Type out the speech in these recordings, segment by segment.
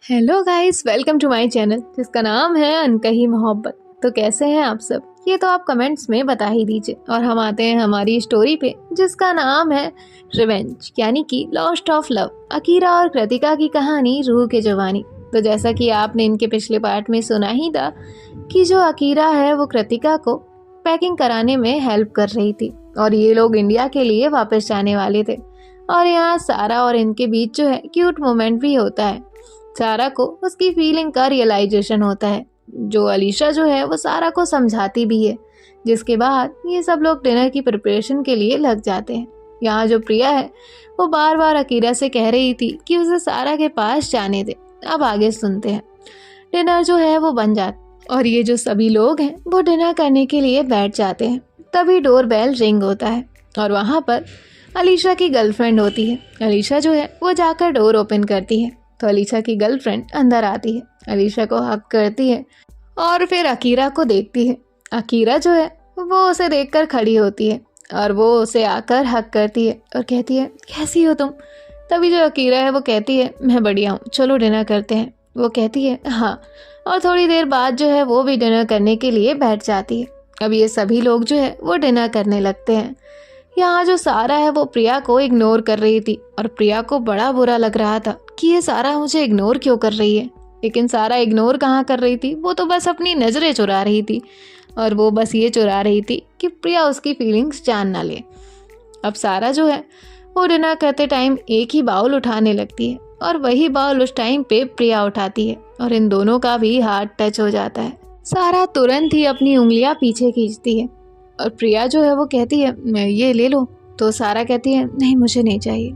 Hello guys, welcome to my channel जिसका नाम है अनकही मोहब्बत। तो कैसे हैं आप सब? ये तो आप कमेंट्स में बता ही दीजिए। और हम आते हैं हमारी स्टोरी पे जिसका नाम है रिवेंज यानी कि लॉस्ट ऑफ लव, अकीरा और कृतिका की कहानी रूह के जवानी। तो जैसा कि आपने इनके पिछले पार्ट में सुना ही था कि जो अकीरा है वो कृतिका को पैकिंग कराने में हेल्प कर रही थी और ये लोग इंडिया के लिए वापस जाने वाले थे। और यहाँ सारा और इनके बीच जो है क्यूट मोमेंट भी होता है। सारा को उसकी फीलिंग का रियलाइजेशन होता है। जो अलीशा जो है वो सारा को समझाती भी है, जिसके बाद ये सब लोग डिनर की प्रिपरेशन के लिए लग जाते हैं। यहाँ जो प्रिया है वो बार बार अकीरा से कह रही थी कि उसे सारा के पास जाने दे। अब आगे सुनते हैं। डिनर जो है वो बन जाता और ये जो सभी लोग हैं वो डिनर करने के लिए बैठ जाते हैं। तभी डोर बेल रिंग होता है और वहाँ पर अलीशा की गर्लफ्रेंड होती है। अलीशा जो है वो जाकर डोर ओपन करती है तो अलीशा की गर्लफ्रेंड अंदर आती है, अलीशा को हक करती है और फिर अकीरा को देखती है। अकीरा जो है वो उसे देखकर खड़ी होती है और वो उसे आकर हक करती है और कहती है कैसी हो तुम। तभी जो अकीरा है वो कहती है मैं बढ़िया हूँ, चलो डिनर करते हैं। वो कहती है हाँ, और थोड़ी देर बाद जो है वो भी डिनर करने के लिए बैठ जाती है। अब ये सभी लोग जो है वो डिनर करने लगते हैं। यहाँ जो सारा है वो प्रिया को इग्नोर कर रही थी और प्रिया को बड़ा बुरा लग रहा था कि ये सारा मुझे इग्नोर क्यों कर रही है। लेकिन सारा इग्नोर कहाँ कर रही थी, वो तो बस अपनी नज़रें चुरा रही थी और वो बस ये चुरा रही थी कि प्रिया उसकी फीलिंग्स जान ना ले। अब सारा जो है वो डिनर करते टाइम एक ही बाउल उठाने लगती है और वही बाउल उस टाइम पे प्रिया उठाती है और इन दोनों का भी हाथ टच हो जाता है। सारा तुरंत ही अपनी उंगलियां पीछे खींचती है और प्रिया जो है वो कहती है मैं ये ले लो। तो सारा कहती है नहीं मुझे नहीं चाहिए।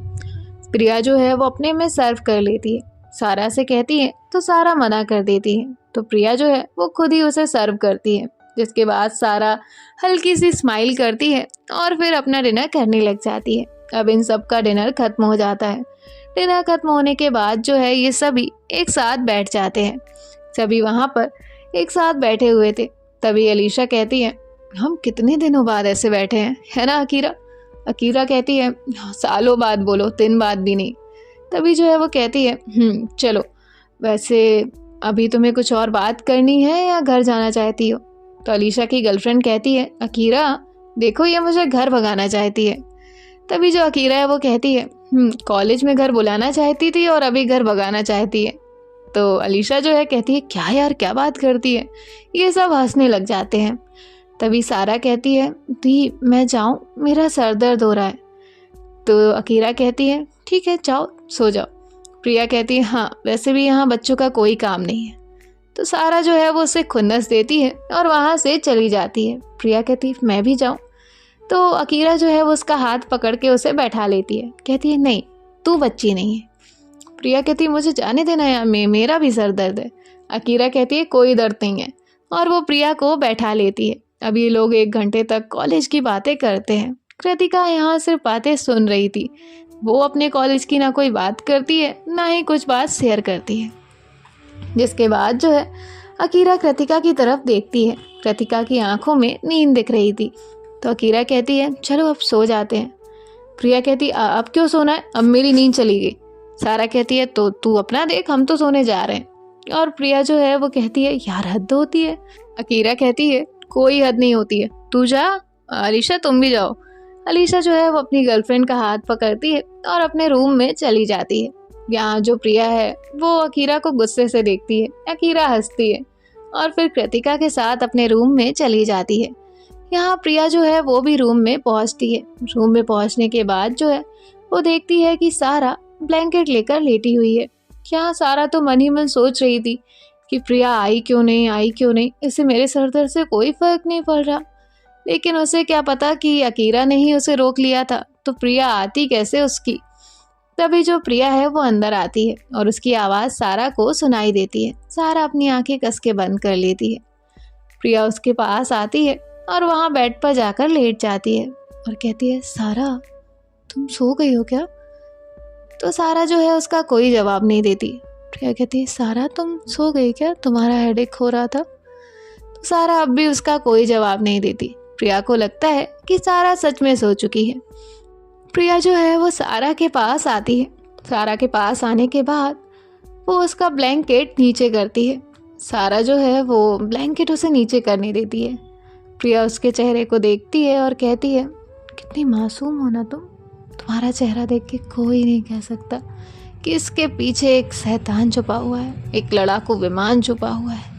प्रिया जो है वो अपने में सर्व कर लेती है, सारा से कहती है तो सारा मना कर देती है। तो प्रिया जो है वो खुद ही उसे सर्व करती है, जिसके बाद सारा हल्की सी स्माइल करती है और फिर अपना डिनर करने लग जाती है। अब इन सब का डिनर खत्म हो जाता है। डिनर खत्म होने के बाद जो है ये सभी एक साथ बैठ जाते हैं। सभी वहाँ पर एक साथ बैठे हुए थे। तभी अलीशा कहती है हम कितने दिनों बाद ऐसे बैठे हैं, है ना अकीरा? अकीरा कहती है सालों बाद बोलो, 3 बाद भी नहीं। तभी जो है वो कहती है चलो, वैसे अभी तुम्हें कुछ और बात करनी है या घर जाना चाहती हो? तो अलीशा की गर्लफ्रेंड कहती है अकीरा देखो ये मुझे घर भगाना चाहती है। तभी जो अकीरा है वो कहती है कॉलेज में घर बुलाना चाहती थी और अभी घर भगाना चाहती है। तो अलीशा जो है कहती है क्या यार, क्या बात करती है। ये सब हंसने लग जाते हैं। तभी सारा कहती है दी मैं जाऊं, मेरा सर दर्द हो रहा है। तो अकीरा कहती है ठीक है जाओ सो जाओ। प्रिया कहती है हाँ वैसे भी यहाँ बच्चों का कोई काम नहीं है। तो सारा जो है वो उसे खुन्नस देती है और वहाँ से चली जाती है। प्रिया कहती है मैं भी जाऊँ। तो अकीरा जो है वो उसका हाथ पकड़ के उसे बैठा लेती है, कहती है नहीं तू बच्ची नहीं है। प्रिया कहती है मुझे जाने देना यार, मेरा भी सर दर्द है। अकीरा कहती है कोई दर्द नहीं है और वो प्रिया को बैठा लेती है। अब ये लोग 1 घंटे तक कॉलेज की बातें करते हैं। कृतिका यहाँ सिर्फ बातें सुन रही थी। वो अपने कॉलेज की ना कोई बात करती है ना ही कुछ बात शेयर करती है। जिसके बाद जो है अकीरा कृतिका की तरफ देखती है। कृतिका की आंखों में नींद दिख रही थी। तो अकीरा कहती है चलो अब सो जाते हैं। प्रिया कहती अब क्यों सोना है, अब मेरी नींद चली गई। सारा कहती है तो तू अपना देख, हम तो सोने जा रहे हैं। और प्रिया जो है वो कहती है यार हद होती है। अकीरा कहती है कोई हद नहीं होती है, तू जा, अलीशा तुम भी जाओ। अलीशा जो है वो अपनी गर्लफ्रेंड का हाथ पकड़ती है और अपने रूम में चली जाती है। यहाँ जो प्रिया है वो अकीरा को गुस्से से देखती है। अकीरा हंसती है और फिर कृतिका के साथ अपने रूम में चली जाती है। यहाँ प्रिया जो है वो भी रूम में पहुँचती है। रूम में पहुँचने के बाद जो है वो देखती है कि सारा ब्लैंकेट लेकर लेटी हुई है। यहाँ सारा तो मन ही मन सोच रही थी कि प्रिया आई क्यों नहीं, इससे मेरे सर दर्द से कोई फर्क नहीं पड़ रहा। लेकिन उसे क्या पता कि अकीरा ने ही उसे रोक लिया था, तो प्रिया आती कैसे उसकी। तभी जो प्रिया है वो अंदर आती है और उसकी आवाज़ सारा को सुनाई देती है। सारा अपनी आंखें कस के बंद कर लेती है। प्रिया उसके पास आती है और वहाँ बेड पर जाकर लेट जाती है और कहती है सारा तुम सो गई हो क्या? तो सारा जो है उसका कोई जवाब नहीं देती। प्रिया कहती है सारा तुम सो गई क्या, तुम्हारा हेडेक हो रहा था? तो सारा अब भी उसका कोई जवाब नहीं देती। प्रिया को लगता है कि सारा सच में सो चुकी है। प्रिया जो है वो सारा के पास आती है। सारा के पास आने के बाद वो उसका ब्लैंकेट नीचे करती है। सारा जो है वो ब्लैंकेट उसे नीचे करने देती है। प्रिया उसके चेहरे को देखती है और कहती है, कितनी मासूम हो ना तुम। तुम्हारा चेहरा देख के कोई नहीं कह सकता कि इसके पीछे एक शैतान छुपा हुआ है, एक लड़ाकू विमान छुपा हुआ है।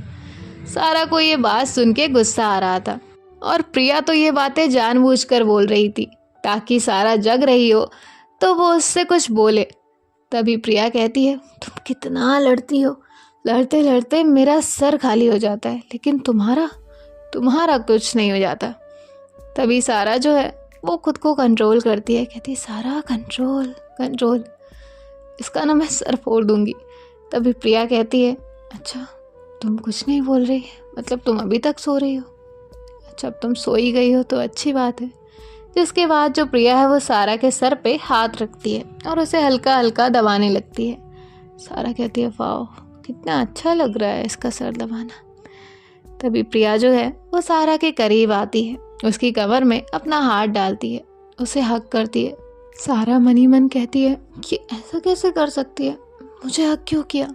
सारा को ये बात सुन के गुस्सा आ रहा था और प्रिया तो ये बातें जानबूझकर बोल रही थी ताकि सारा जग रही हो तो वो उससे कुछ बोले। तभी प्रिया कहती है, तुम कितना लड़ती हो, लड़ते लड़ते मेरा सर खाली हो जाता है, लेकिन तुम्हारा कुछ नहीं हो जाता। तभी सारा जो है वो खुद को कंट्रोल करती है, कहती है, सारा कंट्रोल, इसका ना मैं सर फोड़ दूंगी। तभी प्रिया कहती है, अच्छा तुम कुछ नहीं बोल रही, मतलब तुम अभी तक सो रही हो। अच्छा अब तुम सो ही गई हो तो अच्छी बात है। जिसके बाद जो प्रिया है वो सारा के सर पे हाथ रखती है और उसे हल्का हल्का दबाने लगती है। सारा कहती है, वाह कितना अच्छा लग रहा है इसका सर दबाना। तभी प्रिया जो है वो सारा के करीब आती है, उसकी कमर में अपना हाथ डालती है, उसे हक करती है। सारा मनी मन कहती है कि ऐसा कैसे कर सकती है, मुझे हक क्यों किया।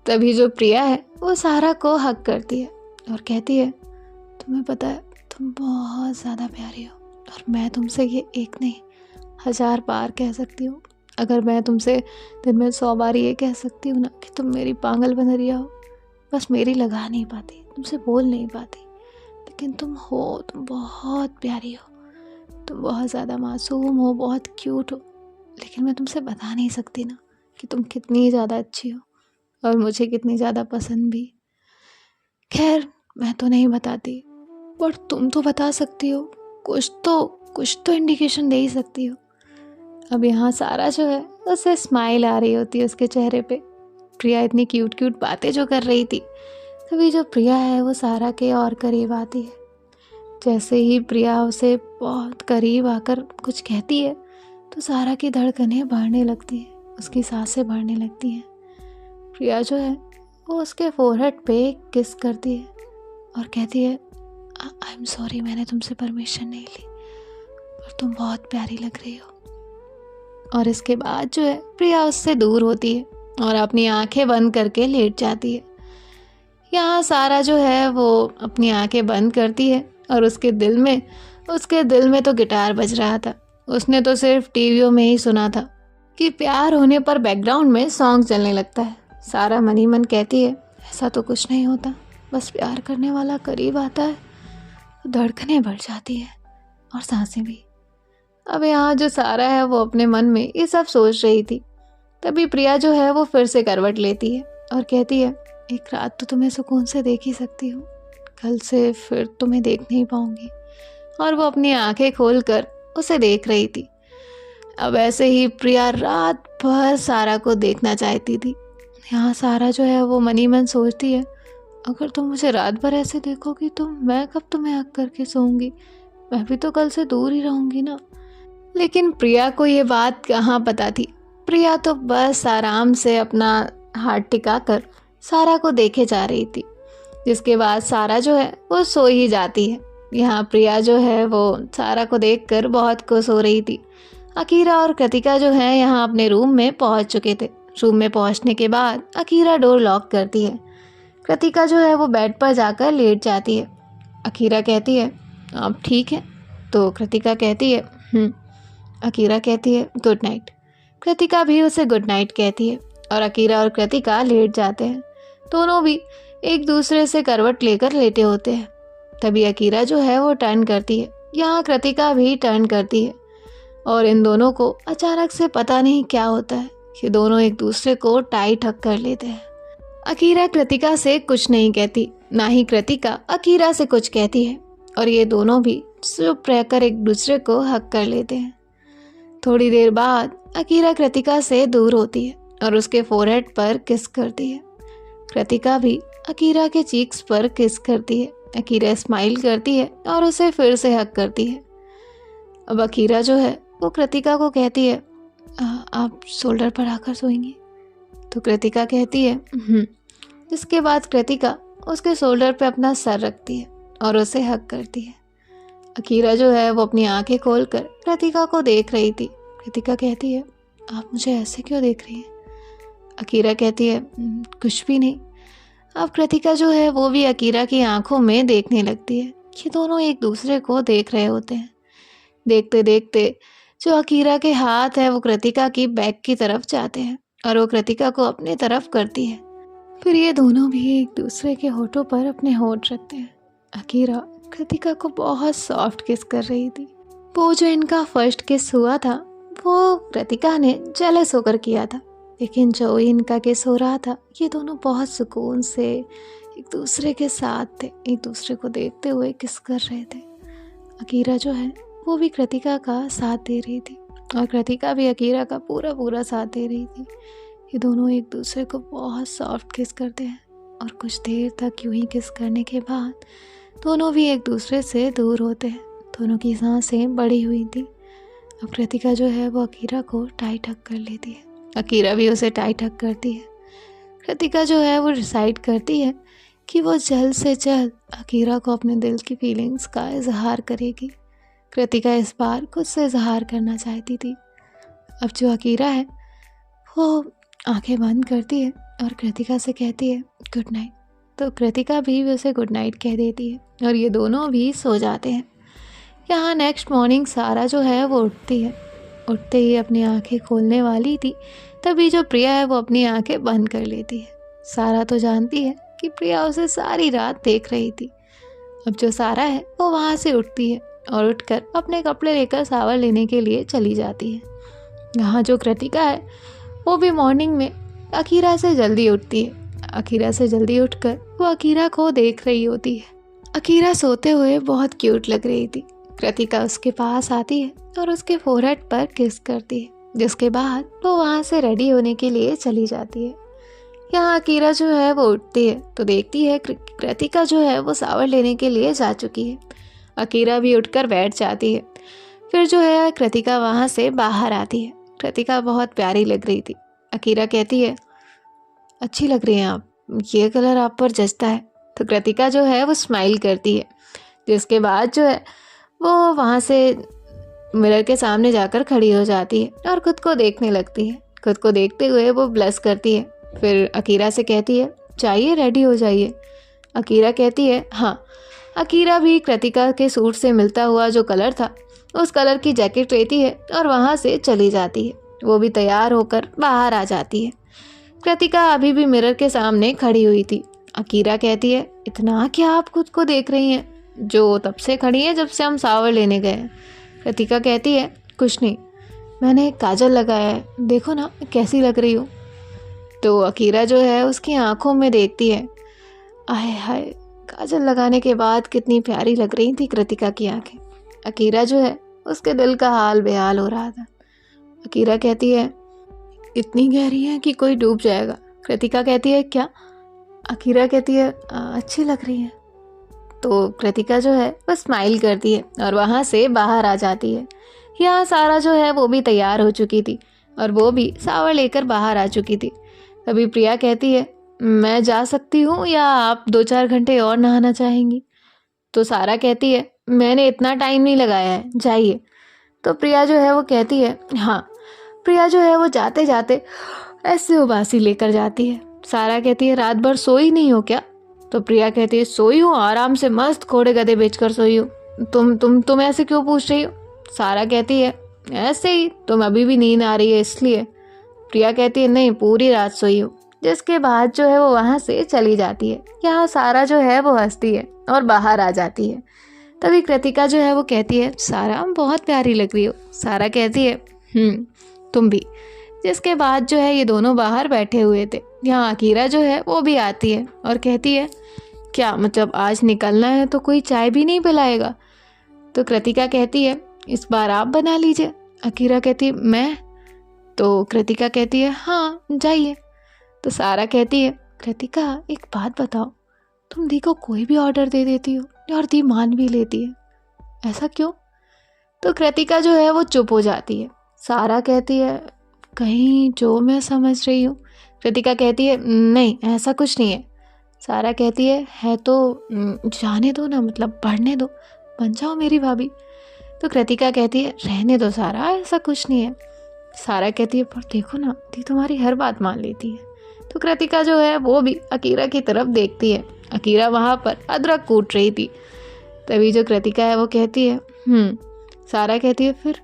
तभी जो प्रिया है वो सारा को हक करती है और कहती है, तुम्हें पता है तुम बहुत ज़्यादा प्यारी हो और मैं तुमसे ये एक नहीं 1000 बार कह सकती हूँ। अगर मैं तुमसे दिन में 100 बार ये कह सकती हूँ ना कि तुम मेरी पागल बनरिया हो, बस मेरी लगा नहीं पाती, तुमसे बोल नहीं पाती, लेकिन तुम बहुत प्यारी हो, तुम बहुत ज़्यादा मासूम हो, बहुत क्यूट हो, लेकिन मैं तुमसे बता नहीं सकती ना कि तुम कितनी ज़्यादा अच्छी हो और मुझे कितनी ज़्यादा पसंद भी। खैर मैं तो नहीं बताती, बट तुम तो बता सकती हो, कुछ तो इंडिकेशन दे ही सकती हो। अब यहाँ सारा जो है उसे स्माइल आ रही होती है उसके चेहरे पे। प्रिया इतनी क्यूट बातें जो कर रही थी, तभी जो प्रिया है वो सारा के और करीब आती है। जैसे ही प्रिया उसे बहुत करीब आकर कुछ कहती है तो सारा की धड़कनें बढ़ने लगती है, उसकी सांसें बढ़ने लगती हैं। प्रिया जो है वो उसके फोरहेड पे किस करती है और कहती है, आई एम सॉरी, मैंने तुमसे परमिशन नहीं ली, पर तुम बहुत प्यारी लग रही हो। और इसके बाद जो है प्रिया उससे दूर होती है और अपनी आंखें बंद करके लेट जाती है। यहाँ सारा जो है वो अपनी आंखें बंद करती है और उसके दिल में तो गिटार बज रहा था। उसने तो सिर्फ टीवियों में ही सुना था कि प्यार होने पर बैकग्राउंड में सॉन्ग चलने लगता है। सारा मनी मन कहती है, ऐसा तो कुछ नहीं होता, बस प्यार करने वाला करीब आता है तो धड़कनें बढ़ जाती है और सांसें भी। अब यहाँ जो सारा है वो अपने मन में ये सब सोच रही थी। तभी प्रिया जो है वो फिर से करवट लेती है और कहती है, एक रात तो तुम्हें सुकून से देख ही सकती हूँ, कल से फिर तुम्हें देख नहीं पाऊंगी। और वो अपनी आंखें खोलकर उसे देख रही थी। अब ऐसे ही प्रिया रात भर सारा को देखना चाहती थी। यहाँ सारा जो है वो मनी मन सोचती है, अगर तुम मुझे रात भर ऐसे देखोगी तो मैं कब तुम्हें हक करके सोऊंगी, मैं भी तो कल से दूर ही रहूंगी ना। लेकिन प्रिया को ये बात कहाँ पता थी। प्रिया तो बस आराम से अपना हाथ टिका कर सारा को देखे जा रही थी। जिसके बाद सारा जो है वो सो ही जाती है। यहाँ प्रिया जो है वो सारा को देखकर बहुत खुश हो रही थी। अकीरा और कृतिका जो है यहाँ अपने रूम में पहुँच चुके थे। रूम में पहुँचने के बाद अकीरा डोर लॉक करती है। कृतिका जो है वो बेड पर जाकर लेट जाती है। अकीरा कहती है, आप ठीक हैं? तो कृतिका कहती है अकीरा कहती है, गुड नाइट। कृतिका भी उसे गुड नाइट कहती है और अकीरा और कृतिका लेट जाते हैं। दोनों भी एक दूसरे से करवट लेकर लेटे होते हैं। तभी अकीरा जो है वो टर्न करती है, यहाँ कृतिका भी टर्न करती है और इन दोनों को अचानक से पता नहीं क्या होता है कि दोनों एक दूसरे को टाइट हक कर लेते हैं। अकीरा कृतिका से कुछ नहीं कहती, ना ही कृतिका अकीरा से कुछ कहती है और ये दोनों भी चुप रहकर एक दूसरे को हक कर लेते हैं। थोड़ी देर बाद अकीरा कृतिका से दूर होती है और उसके फोरहेड पर किस करती है। कृतिका भी अकीरा के चीक्स पर किस करती है। अकीरा स्माइल करती है और उसे फिर से हक करती है। अब अकीरा जो है वो कृतिका को कहती है, आप शोल्डर पर आकर सोएंगी? तो कृतिका कहती है जिसके बाद कृतिका उसके शोल्डर पर अपना सर रखती है और उसे हक करती है। अकीरा जो है वो अपनी आंखें खोलकर कृतिका को देख रही थी। कृतिका कहती है, आप मुझे ऐसे क्यों देख रही हैं? अकीरा कहती है कुछ भी नहीं। अब कृतिका जो है वो भी अकीरा की आंखों में देखने लगती है। ये दोनों एक दूसरे को देख रहे होते हैं। देखते देखते जो अकीरा के हाथ है वो कृतिका की बैक की तरफ जाते हैं और वो कृतिका को अपने तरफ करती है। फिर ये दोनों भी एक दूसरे के होठों पर अपने होठ रखते हैं। अकीरा कृतिका को बहुत सॉफ्ट किस कर रही थी। वो जो इनका फर्स्ट किस हुआ था वो कृतिका ने जेलस होकर किया था, लेकिन जो इनका किस हो रहा था ये दोनों बहुत सुकून से एक दूसरे के साथ थे, एक दूसरे को देखते हुए किस कर रहे थे। अकीरा जो है वो भी कृतिका का साथ दे रही थी और कृतिका भी अकीरा का पूरा पूरा साथ दे रही थी। ये दोनों एक दूसरे को बहुत सॉफ्ट किस करते हैं और कुछ देर तक यूं ही किस करने के बाद दोनों भी एक दूसरे से दूर होते हैं। दोनों की सांसें बढ़ी हुई थी। अब कृतिका जो है वो अकीरा को टाइट हक कर लेती है, अकीरा भी उसे टाइट हक करती है। कृतिका जो है वो डिसाइड करती है कि वो जल्द से जल्द अकीरा को अपने दिल की फीलिंग्स का इजहार करेगी। कृतिका इस बार खुद से इजहार करना चाहती थी। अब जो अकीरा है वो आंखें बंद करती है और कृतिका से कहती है गुड नाइट। तो कृतिका भी उसे गुड नाइट कह देती है और ये दोनों भी सो जाते हैं। यहाँ नेक्स्ट मॉर्निंग सारा जो है वो उठती है। उठते ही अपनी आंखें खोलने वाली थी तभी जो प्रिया है वो अपनी आंखें बंद कर लेती है। सारा तो जानती है कि प्रिया उसे सारी रात देख रही थी। अब जो सारा है वो वहाँ से उठती है और उठकर अपने कपड़े लेकर शावर लेने के लिए चली जाती है। यहाँ जो कृतिका है वो भी मॉर्निंग में अकीरा से जल्दी उठती है। अकीरा से जल्दी उठकर वो अकीरा को देख रही होती है। अकीरा सोते हुए बहुत क्यूट लग रही थी। कृतिका उसके पास आती है और उसके फोरहेड पर किस करती है, जिसके बाद वो वहाँ से रेडी होने के लिए चली जाती है। यहाँ अकीरा जो है वो उठती है तो देखती है कृतिका जो है वो शावर लेने के लिए जा चुकी है। अकीरा भी उठकर बैठ जाती है। फिर जो है कृतिका वहाँ से बाहर आती है। कृतिका बहुत प्यारी लग रही थी। अकीरा कहती है अच्छी लग रही हैं आप, ये कलर आप पर जचता है। तो कृतिका जो है वो स्माइल करती है, जिसके बाद जो है वो वहाँ से मिरर के सामने जाकर खड़ी हो जाती है और खुद को देखने लगती है। खुद को देखते हुए वो ब्लश करती है। फिर अकीरा से कहती है चाहिए रेडी हो जाइए। अकीरा कहती है हाँ। अकीरा भी कृतिका के सूट से मिलता हुआ जो कलर था उस कलर की जैकेट लेती है और वहाँ से चली जाती है। वो भी तैयार होकर बाहर आ जाती है। कृतिका अभी भी मिरर के सामने खड़ी हुई थी। अकीरा कहती है इतना क्या आप खुद को देख रही हैं, जो तब से खड़ी है जब से हम शावर लेने गए हैं। कृतिका कहती है कुछ नहीं, मैंने काजल लगाया है, देखो ना कैसी लग रही हूँ। तो अकीरा जो है उसकी आंखों में देखती है। आए हाय, काजल लगाने के बाद कितनी प्यारी लग रही थी कृतिका की आंखें। अकीरा जो है उसके दिल का हाल बेहाल हो रहा था। अकीरा कहती है इतनी गहरी है कि कोई डूब जाएगा। कृतिका कहती है क्या? अकीरा कहती है अच्छी लग रही है। तो कृतिका जो है वो स्माइल करती है और वहाँ से बाहर आ जाती है। यहाँ सारा जो है वो भी तैयार हो चुकी थी और वो भी शावर लेकर बाहर आ चुकी थी। तभी प्रिया कहती है मैं जा सकती हूँ या आप 2-4 घंटे और नहाना चाहेंगी? तो सारा कहती है मैंने इतना टाइम नहीं लगाया है, जाइए। तो प्रिया जो है वो कहती है हाँ। प्रिया जो है वो जाते जाते ऐसे उबासी लेकर जाती है। सारा कहती है रात भर सोई नहीं हो क्या? तो प्रिया कहती है सोई हूँ, आराम से मस्त घोड़े गधे बेचकर सोई हूँ। तुम ऐसे क्यों पूछ रही हो? सारा कहती है ऐसे ही, तुम अभी भी नींद आ रही है इसलिए। प्रिया कहती है नहीं, पूरी रात सोई हूँ। जिसके बाद जो है वो वहाँ से चली जाती है। यहाँ सारा जो है वो हंसती है और बाहर आ जाती है। तभी कृतिका जो है वो कहती है सारा बहुत प्यारी लग रही हो। सारा कहती है तुम भी। जिसके बाद जो है ये दोनों बाहर बैठे हुए थे। यहाँ अकीरा जो है वो भी आती है और कहती है क्या मतलब आज निकलना है तो कोई चाय भी नहीं पिलाएगा? तो कृतिका कहती है इस बार आप बना लीजिए। अकीरा कहती है मैं? तो कृतिका कहती है हाँ जाइए। तो सारा कहती है कृतिका एक बात बताओ, तुम दी को कोई भी ऑर्डर दे देती हो और दी मान भी लेती है, ऐसा क्यों? तो कृतिका जो है वो चुप हो जाती है। सारा कहती है कहीं जो मैं समझ रही हूँ। कृतिका कहती है नहीं ऐसा कुछ नहीं है। सारा कहती है तो जाने दो ना, मतलब बढ़ने दो, बन जाओ मेरी भाभी। तो कृतिका कहती है रहने दो सारा, ऐसा कुछ नहीं है। सारा कहती है पर देखो ना, दी तुम्हारी हर बात मान लेती है। तो कृतिका जो है वो भी अकीरा की तरफ देखती है। अकीरा वहाँ पर अदरक कूट रही थी। तभी जो कृतिका है वो कहती है सारा कहती है फिर।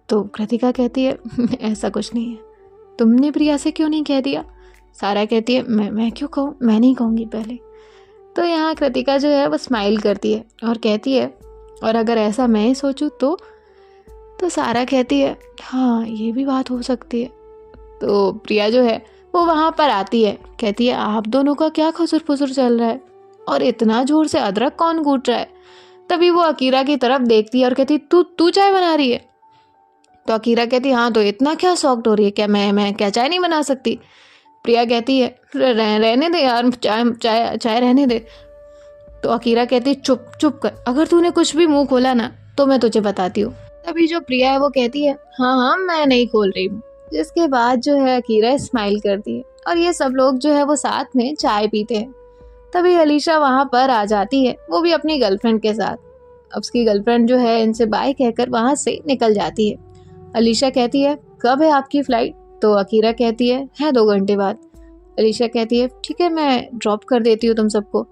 तो कृतिका कहती है ऐसा कुछ नहीं है, तुमने प्रिया से क्यों नहीं कह दिया? सारा कहती है मैं क्यों कहूँ, मैं नहीं कहूँगी पहले। तो यहाँ कृतिका जो है वो स्माइल करती है और कहती है और अगर ऐसा मैं ही सोचूं तो सारा कहती है हाँ ये भी बात हो सकती है। तो प्रिया जो है वो वहाँ पर आती है, कहती है आप दोनों का क्या खुसुर फुसुर चल रहा है और इतना जोर से अदरक कौन कूट रहा है? तभी वो अकीरा की तरफ देखती है और कहती तू चाय बना रही है? तो अकीरा कहती हाँ तो इतना क्या शॉक्ड हो रही है, क्या मैं क्या चाय नहीं बना सकती? प्रिया कहती है रहने दे यार, चाय रहने दे। तो अकीरा कहती चुप कर, अगर तूने कुछ भी मुंह खोला ना तो मैं तुझे बताती हूँ। तभी जो प्रिया है वो कहती है हाँ मैं नहीं खोल रही हूँ। जिसके बाद जो है अकीरा स्माइल करती है और ये सब लोग जो है वो साथ में चाय पीते हैं। तभी अलीशा वहाँ पर आ जाती है, वो भी अपनी गर्लफ्रेंड के साथ। अब उसकी गर्लफ्रेंड जो है इनसे बाय कहकर वहाँ से निकल जाती है। अलीशा कहती है कब है आपकी फ्लाइट? तो अकीरा कहती है 2 घंटे बाद। अलीशा कहती है ठीक है मैं ड्रॉप कर देती हूँ तुम सबको।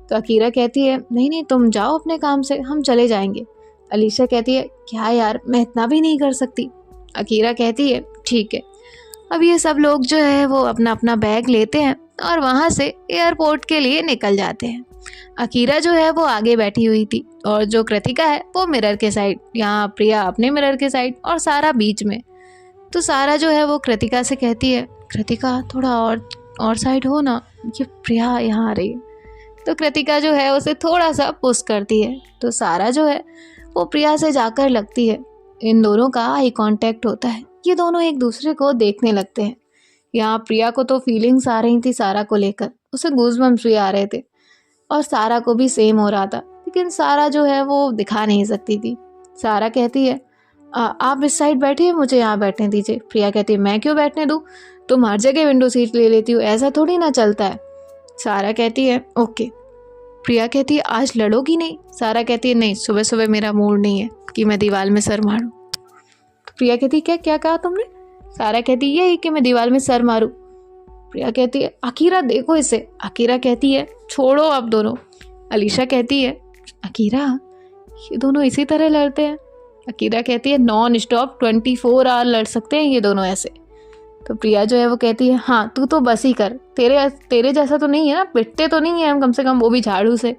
तो अकीरा कहती है नहीं तुम जाओ अपने काम से, हम चले जाएंगे। अलीशा कहती है क्या यार, मैं इतना भी नहीं कर सकती। अकीरा कहती है ठीक है। अब ये सब लोग जो है वो अपना अपना बैग लेते हैं और वहाँ से एयरपोर्ट के लिए निकल जाते हैं। अकीरा जो है वो आगे बैठी हुई थी और जो कृतिका है वो मिरर के साइड, यहाँ प्रिया अपने मिरर के साइड और सारा बीच में। तो सारा जो है वो कृतिका से कहती है कृतिका थोड़ा और साइड हो ना, ये प्रिया यहाँ आ रही है। तो कृतिका जो है उसे थोड़ा सा पुश करती है। तो सारा जो है वो प्रिया से जाकर लगती है। इन दोनों का आई कांटेक्ट होता है, ये दोनों एक दूसरे को देखने लगते हैं। यहाँ प्रिया को तो फीलिंग्स आ रही थी सारा को लेकर, उसे गूज़बम्प्स भी आ रहे थे और सारा को भी सेम हो रहा था, लेकिन सारा जो है वो दिखा नहीं सकती थी। सारा कहती है आप इस साइड बैठिए, मुझे यहाँ बैठने दीजिए। प्रिया कहती है मैं क्यों बैठने दूँ, तुम हर जगह विंडो सीट ले लेती हो, ऐसा थोड़ी ना चलता है। सारा कहती है ओके। प्रिया कहती है आज लड़ोगी नहीं? सारा कहती है नहीं, सुबह सुबह मेरा मूड नहीं है कि मैं दीवार में सर मारूं। प्रिया कहती है क्या कहा तुमने? सारा कहती है यही कि मैं दीवार में सर मारूं। प्रिया कहती है अकीरा देखो इसे। अकीरा कहती है छोड़ो आप दोनों। अलीशा कहती है अकीरा ये दोनों इसी तरह लड़ते हैं? अकीरा कहती है नॉन स्टॉप 24 आवर लड़ सकते हैं ये दोनों ऐसे। तो प्रिया जो है वो कहती है हाँ तू तो बस ही कर, तेरे जैसा तो नहीं है ना, पिटते तो नहीं है हम कम से कम, वो भी झाड़ू से।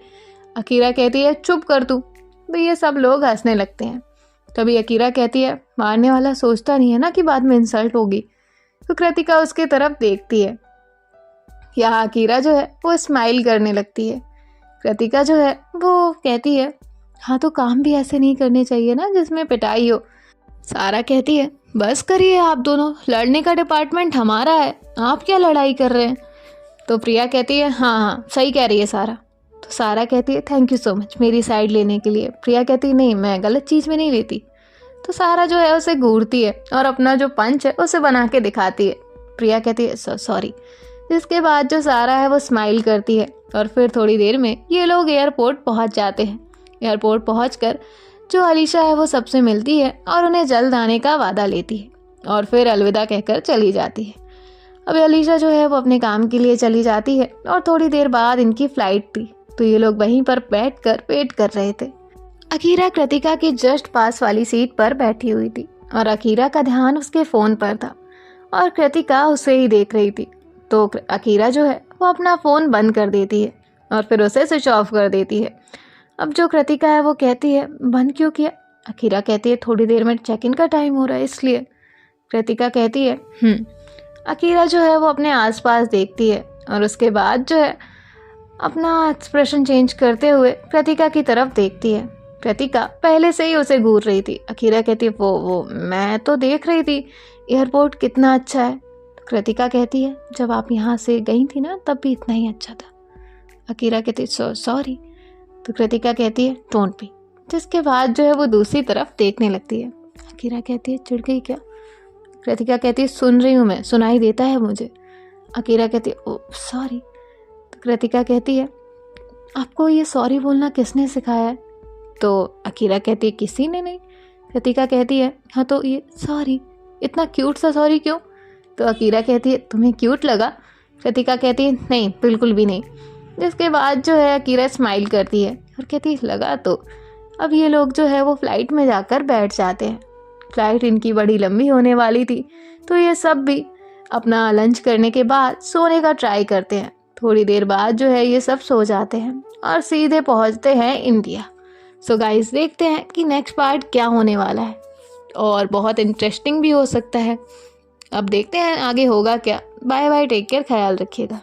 अकीरा कहती है चुप कर तू। तो ये सब लोग हंसने लगते हैं। तभी अकीरा कहती है मारने वाला सोचता नहीं है ना कि बाद में इंसल्ट होगी। तो कृतिका उसके तरफ देखती है। यहाँ अकीरा जो है वो स्माइल करने लगती है। कृतिका जो है वो कहती है हाँ तो काम भी ऐसे नहीं करने चाहिए ना जिसमें पिटाई हो। सारा कहती है बस करिए आप दोनों, लड़ने का डिपार्टमेंट हमारा है, आप क्या लड़ाई कर रहे हैं? तो प्रिया कहती है हाँ सही कह रही है सारा। तो सारा कहती है थैंक यू सो मच मेरी साइड लेने के लिए। प्रिया कहती है नहीं मैं गलत चीज़ में नहीं लेती। तो सारा जो है उसे घूरती है और अपना जो पंच है उसे बना के दिखाती है। प्रिया कहती है सॉरी। जिसके बाद जो सारा है वो स्माइल करती है और फिर थोड़ी देर में ये लोग एयरपोर्ट पहुंच जाते हैं। एयरपोर्ट पहुंचकर जो अलीशा है वो सबसे मिलती है और उन्हें जल्द आने का वादा लेती है और फिर अलविदा कहकर चली जाती है। अब अलीशा जो है वो अपने काम के लिए चली जाती है और थोड़ी देर बाद इनकी फ्लाइट थी। तो ये लोग वहीं पर बैठकर वेट कर रहे थे। अकीरा कृतिका के जस्ट पास वाली सीट पर बैठी हुई थी और अकीरा का ध्यान उसके फ़ोन पर था और कृतिका उसे ही देख रही थी। तो अकीरा जो है वो अपना फ़ोन बंद कर देती है और फिर उसे स्विच ऑफ कर देती है। अब जो कृतिका है वो कहती है बंद क्यों किया? अकीरा कहती है थोड़ी देर में चेक इन का टाइम हो रहा है इसलिए। कृतिका कहती है अकीरा जो है वो अपने आसपास देखती है और उसके बाद जो है अपना एक्सप्रेशन चेंज करते हुए कृतिका की तरफ देखती है। कृतिका पहले से ही उसे घूर रही थी। अकीरा कहती है वो मैं तो देख रही थी एयरपोर्ट कितना अच्छा है। तो कृतिका कहती है जब आप यहाँ से गई थी ना तब भी इतना ही अच्छा था। अकीरा कहती है सॉरी। तो कृतिका कहती है डोंट बी। जिसके बाद जो है वो दूसरी तरफ देखने लगती है। अकीरा कहती है चिढ़ गई क्या? कृतिका कहती है सुन रही हूँ मैं, सुनाई देता है मुझे। अकीरा कहती है ओ सॉरी। तो कृतिका कहती है आपको ये सॉरी बोलना किसने सिखाया है? तो अकीरा कहती है किसी ने नहीं। कृतिका कहती है हाँ तो ये सॉरी। इतना क्यूट सा सॉरी क्यों? तो अकीरा कहती है तुम्हें क्यूट लगा? कृतिका कहती है नहीं बिल्कुल भी नहीं। जिसके बाद जो है अकीरा स्माइल करती है और कहती है लगा तो। अब ये लोग जो है वो फ्लाइट में जाकर बैठ जाते हैं। फ्लाइट इनकी बड़ी लंबी होने वाली थी, तो ये सब भी अपना लंच करने के बाद सोने का ट्राई करते हैं। थोड़ी देर बाद जो है ये सब सो जाते हैं और सीधे पहुंचते हैं इंडिया। सो गाइस देखते हैं कि नेक्स्ट पार्ट क्या होने वाला है और बहुत इंटरेस्टिंग भी हो सकता है। अब देखते हैं आगे होगा क्या। बाय बाय, टेक केयर, ख्याल रखिएगा।